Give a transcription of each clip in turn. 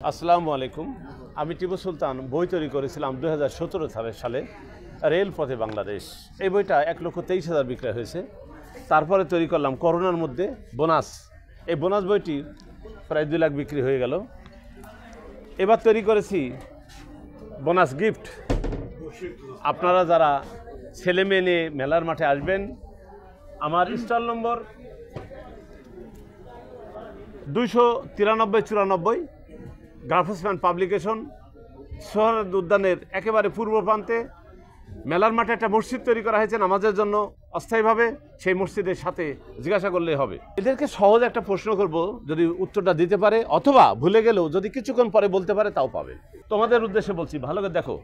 আসসালামু আলাইকুম। আমি টিপু সুলতান বই তৈরি করেছিলাম 2017 সালে রেলপথে বাংলাদেশ। এই বইটা 1,23,000 বিক্রয় হয়েছে। তারপরে তৈরি করলাম করোনার মধ্যে বোনাস। এই বোনাস বইটি প্রায় 2 লাখ বিক্রি হয়ে গেল। এবার তৈরি করেছি বোনাস গিফট। আপনারা যারা ছেলে মেয়ে নিয়ে মেলার মাঠে আসবেন, আমার স্টল নম্বর 293-94 গ্রাফসম্যান পাবলিকেশন, সোহরাওয়ার্দী উদ্যানের একেবারে পূর্ব প্রান্তে মেলার মাঠে একটা মসজিদ তৈরি করা হয়েছে নামাজের জন্য অস্থায়ীভাবে। সেই মসজিদের সাথে জিজ্ঞাসা করলেই হবে। এদেরকে সহজ একটা প্রশ্ন করব, যদি উত্তরটা দিতে পারে অথবা ভুলে গেলেও যদি কিছুক্ষণ পরে বলতে পারে তাও পাবে। তোমাদের উদ্দেশ্যে বলছি, ভালো করে দেখো।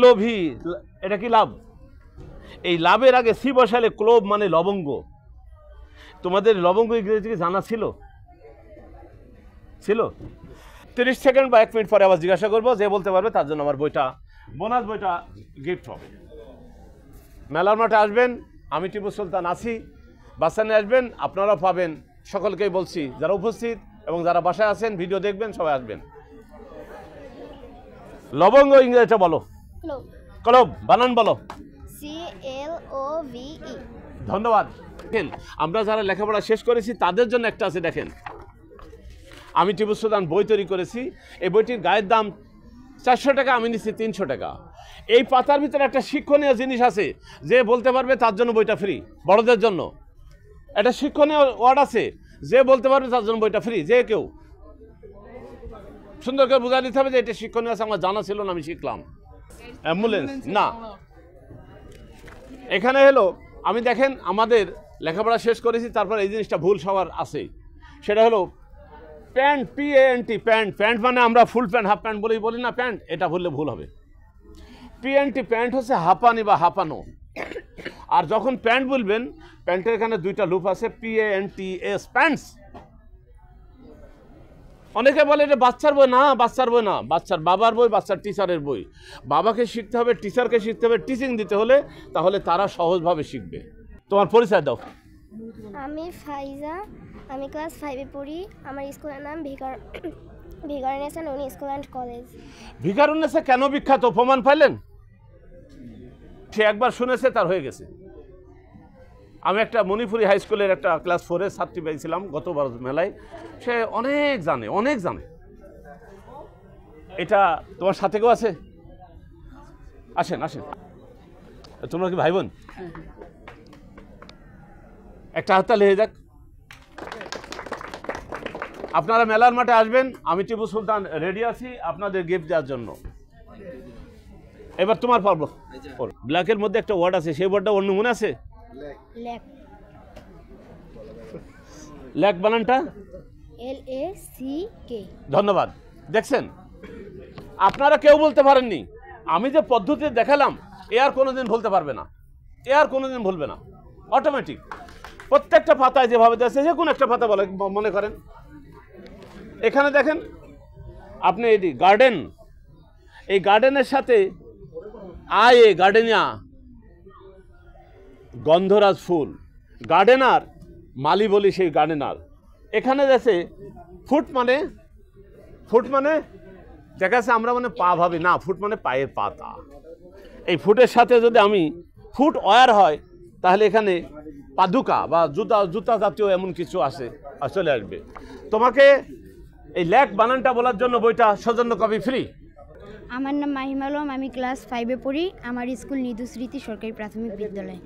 LOV, এটা কি লাভ? এই লাভের আগে সি বসালে ক্লোভ মানে লবঙ্গ। তোমাদের লবঙ্গ ইংরেজি জানা ছিল? 30 সেকেন্ড বা 1 মিনিট পরে আবার জিজ্ঞাসা করবো, যে বলতে পারবে তার জন্য আমার বইটা, বোনাস বইটা গিফট হবে। মেলার মাঠে আসবেন, আমি টিপু সুলতান আছি। বাসা নিয়ে আসবেন, আপনারাও পাবেন। সকলকেই বলছি, যারা উপস্থিত এবং যারা বাসায় আছেন, ভিডিও দেখবেন, সবাই আসবেন। লবঙ্গ ইংরেজিটা বলো। ক্লোভ বানান বলো। CLOVE। ধন্যবাদ। দেখেন, আমরা যারা লেখাপড়া শেষ করেছি তাদের জন্য একটা আছে, দেখেন। আমি টিপু সুলতান বই তৈরি করেছি। এই বইটির গায়ের দাম 400 টাকা, আমি নিচ্ছি 300 টাকা। এই পাতার ভিতরে একটা শিক্ষণীয় জিনিস আছে, যে বলতে পারবে তার জন্য বইটা ফ্রি। বড়দের জন্য একটা শিক্ষণীয় ওয়ার্ড আছে, যে বলতে পারবে তার জন্য বইটা ফ্রি। যে কেউ সুন্দর করে বোঝা দিতে হবে যে এটা শিক্ষণীয় আছে, আমার জানা ছিল না, আমি শিখলাম। অ্যাম্বুলেন্স না, এখানে হলো আমি দেখেন আমাদের লেখাপড়া শেষ করেছি, তারপর এই জিনিসটা ভুল সবার আছে। সেটা হলো প্যান্ট, PANT, প্যান্ট। প্যান্ট মানে আমরা ফুল প্যান্ট হাফ প্যান্ট বলি না, প্যান্ট। এটা বললে ভুল হবে। PANT, প্যান্ট হচ্ছে হাঁপানি বা হাঁপানো। আর যখন প্যান্ট বলবেন, প্যান্টের এখানে 2টা লুপ আছে, PANTS, প্যান্টস। অনেকে বলে এটা বাচ্চার বই। না, বাচ্চার বই না, বাচ্চার বাবার বই, বাচ্চার টিচারের বই। বাবাকে শিখতে হবে, টিচারকে শিখতে হবে, টিচিং দিতে হলে, তাহলে তারা সহজভাবে শিখবে। তোমার পরিচয় দাও। আমি ফাইজা, আমি ক্লাস 5-এ পড়ি। আমার স্কুলের নাম ভিকারুন্নেসা নূন স্কুল অ্যান্ড কলেজ। ভিকারুন্নেসা কেন বিখ্যাত প্রমাণ পাইলেন? সে একবার শুনেছে, তার হয়ে গেছে। আমি একটা মণিপুরি হাই স্কুলের একটা ক্লাস 4-এর ছাত্রী পেয়েছিলাম গতবার মেলায়। সে অনেক জানে, অনেক জানে। এটা তোমার সাথে কেউ আছে? আসেন আসেন। তোমরা কি ভাই বোন? একটা হাততালি হয়ে যাক। আপনারা মেলার মাঠে আসবেন, আমি টিপু সুলতান রেডি আছি আপনাদের গিফট দেওয়ার জন্য। এবার তোমার পারবো। ব্ল্যাকের মধ্যে একটা ওয়ার্ড আছে, সেই ওয়ার্ডটা অন্য মনে আছে? ল্যাক বানানটা LACK। ধন্যবাদ। দেখছেন, আপনারা কেউ বলতে পারেননি। আমি যে পদ্ধতি দেখালাম, এ আর কোনোদিন বলতে পারবে না, এ আর কোনোদিন ভুলবে না। অটোমেটিক প্রত্যেকটা পাতায় যেভাবে দিয়েছে, যে কোনো একটা পাতা বলে মনে করেন। এখানে দেখেন আপনি, এটি গার্ডেন। এই গার্ডেনের সাথে গার্ডেনিয়া, গন্ধরাজ ফুল। গার্ডেনার মালি বলি, সেই গার্ডেনার। এখানে দেখে ফুট মানে দেখাচ্ছে আমরা মানে পা ভাবি না, ফুট মানে পায়ের পাতা। এই ফুটের সাথে যদি আমি ফুট ওয়্যার হয়, তাহলে এখানে পাদুকা বা জুতা জাতীয় এমন কিছু আছে, চলে আসবে। তোমাকে এই ল্যাক বানানটা বলার জন্য বইটা সৌজন্য কপি ফ্রি। আমার নাম মাহিম আলম, আমি ক্লাস 5-এ পড়ি। আমার স্কুল নিদু স্মৃতি সরকারি প্রাথমিক বিদ্যালয়।